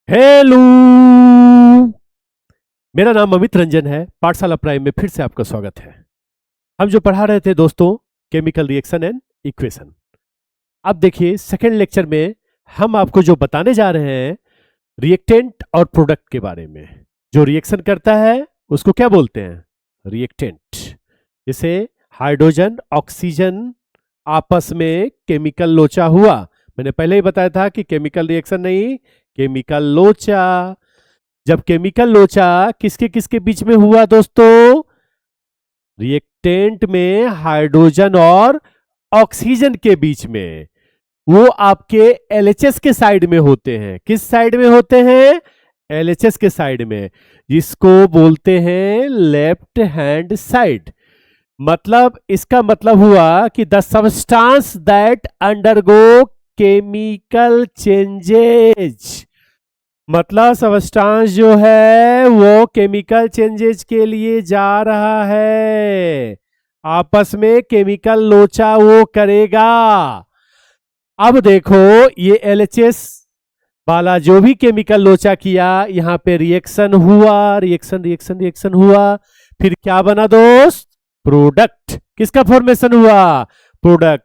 Hello. मेरा नाम अमित रंजन है। पाठशाला प्राइम में फिर से आपका स्वागत है। हम जो पढ़ा रहे थे दोस्तों, केमिकल रिएक्शन एंड इक्वेशन। अब देखिए सेकेंड लेक्चर में हम आपको जो बताने जा रहे हैं रिएक्टेंट और प्रोडक्ट के बारे में। जो रिएक्शन करता है उसको क्या बोलते हैं? रिएक्टेंट। जैसे हाइड्रोजन ऑक्सीजन आपस में केमिकल लोचा हुआ। मैंने पहले ही बताया था कि केमिकल रिएक्शन नहीं, केमिकल लोचा। जब केमिकल लोचा किसके किसके बीच में हुआ दोस्तों? रिएक्टेंट में हाइड्रोजन और ऑक्सीजन के बीच में। वो आपके एलएचएस के साइड में होते हैं। किस साइड में होते हैं? एलएचएस के साइड में, जिसको बोलते हैं लेफ्ट हैंड साइड। मतलब इसका मतलब हुआ कि the substance that undergo chemical changes, मतलब सबस्टांस जो है वो केमिकल चेंजेज के लिए जा रहा है, आपस में केमिकल लोचा वो करेगा। अब देखो ये एलएचएस वाला जो भी केमिकल लोचा किया, यहां पे रिएक्शन हुआ, रिएक्शन रिएक्शन रिएक्शन हुआ, फिर क्या बना दोस्त? प्रोडक्ट। किसका फॉर्मेशन हुआ? प्रोडक्ट।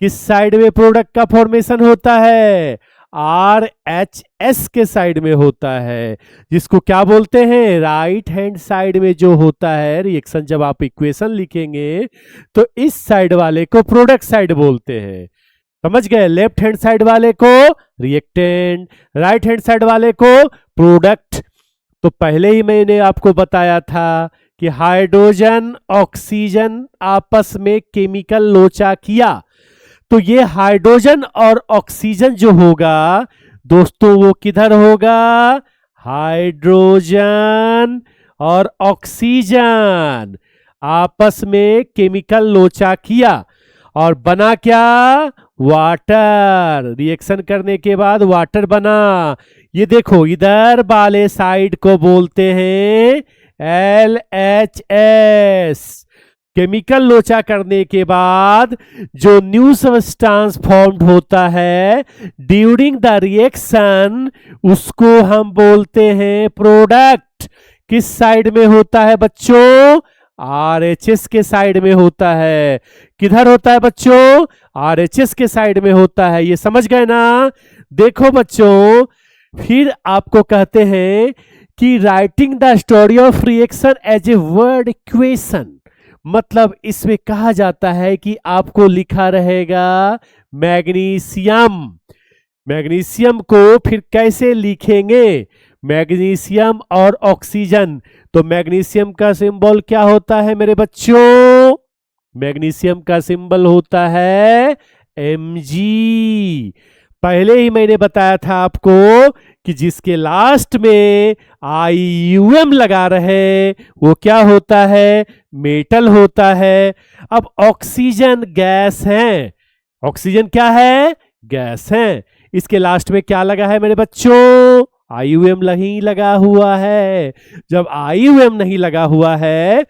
किस साइड में प्रोडक्ट का फॉर्मेशन होता है? RHS के साइड में होता है, जिसको क्या बोलते हैं? राइट हैंड साइड में जो होता है रिएक्शन। जब आप इक्वेशन लिखेंगे तो इस साइड वाले को प्रोडक्ट साइड बोलते हैं। समझ गए? लेफ्ट हैंड साइड वाले को रिएक्टेंट, राइट हैंड साइड वाले को प्रोडक्ट। तो पहले ही मैंने आपको बताया था कि हाइड्रोजन ऑक्सीजन आपस में केमिकल लोचा किया, तो ये हाइड्रोजन और ऑक्सीजन जो होगा दोस्तों, वो किधर होगा? हाइड्रोजन और ऑक्सीजन आपस में केमिकल लोचा किया और बना क्या? वाटर। रिएक्शन करने के बाद वाटर बना। ये देखो इधर वाले साइड को बोलते हैं LHS। केमिकल लोचा करने के बाद जो न्यू सबस्टांस फॉर्म्ड होता है ड्यूरिंग द रिएक्शन, उसको हम बोलते हैं प्रोडक्ट। किस साइड में होता है बच्चों? RHS के साइड में होता है। किधर होता है बच्चों? RHS के साइड में होता है। ये समझ गए ना? देखो बच्चों, फिर आपको कहते हैं कि writing the story of reaction as a word equation. मतलब इसमें कहा जाता है कि आपको लिखा रहेगा मैग्नीशियम। मैग्नीशियम को फिर कैसे लिखेंगे? मैग्नीशियम और ऑक्सीजन। तो मैग्नीशियम का सिंबल क्या होता है मेरे बच्चों? मैग्नीशियम का सिंबल होता है Mg। पहले ही मैंने बताया था आपको कि जिसके लास्ट में IUM लगा रहे वो क्या होता है? मेटल होता है। अब ऑक्सीजन गैस है। ऑक्सीजन क्या है? गैस है। इसके लास्ट में क्या लगा है मेरे बच्चों? IUM नहीं लगा हुआ है। जब IUM नहीं लगा हुआ है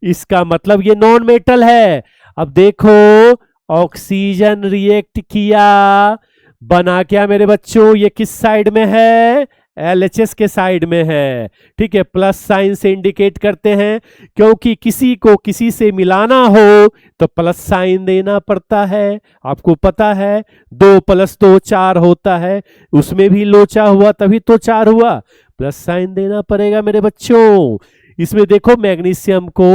इसका मतलब ये नॉन मेटल है। अब देखो ऑक्सीजन रिएक्ट किया, बना क्या मेरे बच्चों? ये किस साइड में है? LHS के साइड में है। ठीक है, प्लस साइन से इंडिकेट करते हैं, क्योंकि किसी को किसी से मिलाना हो तो प्लस साइन देना पड़ता है। आपको पता है 2 + 2 4 होता है, उसमें भी लोचा हुआ तभी तो 4 हुआ। प्लस साइन देना पड़ेगा मेरे बच्चों। इसमें देखो मैग्नीशियम को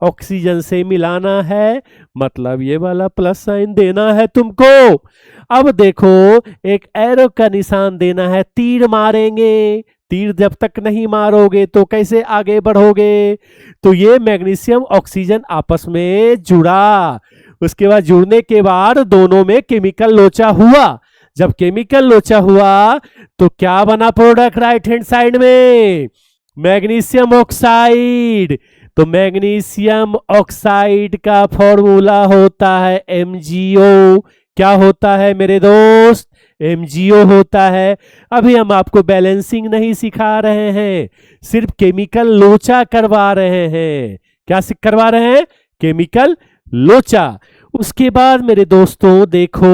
ऑक्सीजन से मिलाना है, मतलब ये वाला प्लस साइन देना है तुमको। अब देखो एक एरो का निशान देना है, तीर मारेंगे। तीर जब तक नहीं मारोगे तो कैसे आगे बढ़ोगे? तो ये मैग्नीशियम ऑक्सीजन आपस में जुड़ा। उसके बाद जुड़ने के बाद दोनों में केमिकल लोचा हुआ। जब केमिकल लोचा हुआ तो क्या बना प्रोडक्ट राइट हैंड साइड में? Magnesium oxide. तो मैग्नीशियम ऑक्साइड का फॉर्मूला होता है MgO। क्या होता है मेरे दोस्त? MgO होता है। अभी हम आपको बैलेंसिंग नहीं सिखा रहे हैं, सिर्फ केमिकल लोचा करवा रहे हैं। क्या करवा रहे हैं? केमिकल लोचा। उसके बाद मेरे दोस्तों देखो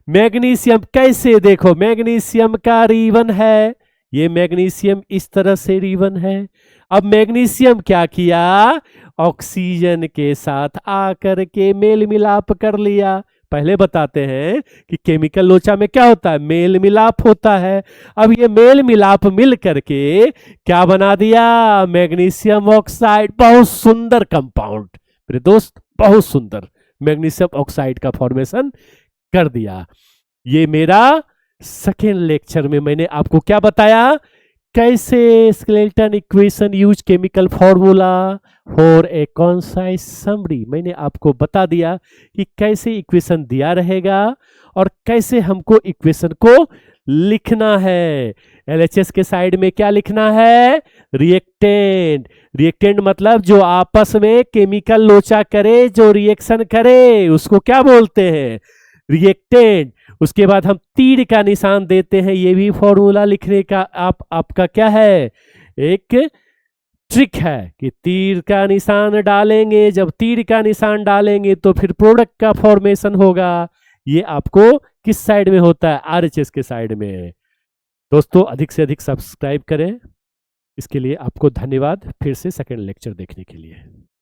मैग्नीशियम कैसे, देखो मैग्नीशियम का रिबन है, ये मैग्नीशियम इस तरह से रिबन है। अब मैग्नीशियम क्या किया, ऑक्सीजन के साथ आकर के मेल मिलाप कर लिया। पहले बताते हैं कि केमिकल लोचा में क्या होता है, मेल मिलाप होता है। अब ये मेल मिलाप मिल करके क्या बना दिया, मैग्नीशियम ऑक्साइड। बहुत सुंदर कंपाउंड मेरे दोस्त, बहुत सुंदर मैग्नीशियम ऑक्साइड का फॉर्मेशन कर दिया। ये मेरा सेकेंड लेक्चर में मैंने आपको क्या बताया, कैसे skeleton equation use chemical formula for a concise summary. मैंने आपको बता दिया कि कैसे इक्वेशन दिया रहेगा और कैसे हमको इक्वेशन को लिखना है। एलएचएस के साइड में क्या लिखना है, रिएक्टेंट। रिएक्टेंट मतलब जो आपस में केमिकल लोचा करे, जो रिएक्शन करे, उसको क्या बोलते हैं, रिएक्टेंट। उसके बाद हम तीर का निशान देते हैं, ये भी फॉर्मूला लिखने का आपका क्या है, एक ट्रिक है कि तीर का निशान डालेंगे, जब तीर का निशान डालेंगे तो फिर प्रोडक्ट का फॉर्मेशन होगा। ये आपको किस साइड में होता है, आरएचएस के साइड में। दोस्तों अधिक से अधिक सब्सक्राइब करें, इसके लिए आपको धन्यवाद। फिर से सेकंड लेक्चर देखने के लिए।